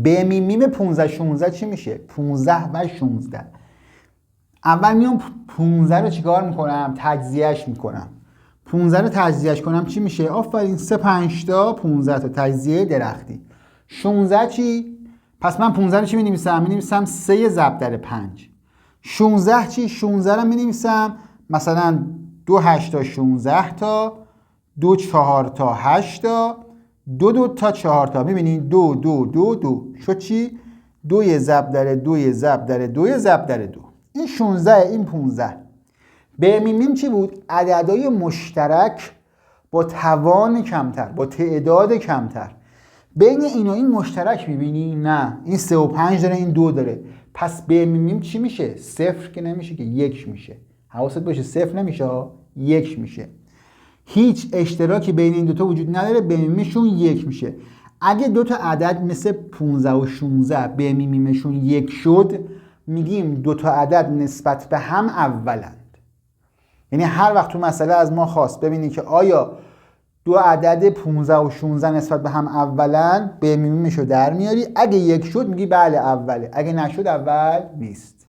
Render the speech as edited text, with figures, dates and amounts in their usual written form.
ب میم 15 16 چی میشه؟ 15 و 16. اول میام 15 رو چیکار میکنم؟ تجزیهش میکنم. 15 رو تجزیهش کنم چی میشه؟ آفرین 3 5 تا 15 تا تجزیه درختی. 16 چی؟ پس من 15 رو چی می‌نویسم؟ می‌نویسم 3 ضرب در 5. 16 چی؟ 16 رو می‌نویسم مثلا 2 8 تا 16 تا 2 4 تا 8 تا 2 2 تا 4 تا. می‌بینید 2 2 2 2 شد چی؟ 2 ضرب در 2 ضرب در 2 ضرب در 2. این 16 این 15. به میمیم چی بود؟ عددهای مشترک با توان کمتر، با تعداد کمتر. بین این و این مشترک میبینی؟ نه، این 3 و 5 داره، این 2 داره. پس به میمیم چی میشه؟ 0 که نمیشه که 1 میشه. حواست باشه 0 نمیشه، 1 میشه. هیچ اشتراکی بین این دوتا وجود نداره، به میمیمشون 1 میشه. اگه دوتا عدد مثل 15 و 16 به میمیمشون 1 شد، میگیم دوتا عدد نسبت به هم اولند. یعنی هر وقت تو مسئله از ما خواست ببینی که آیا دو عدد 15 و 16 نسبت به هم اولن، به میمیمشو در میاری. اگه 1 شد میگی بله اوله، اگه نشد اول نیست.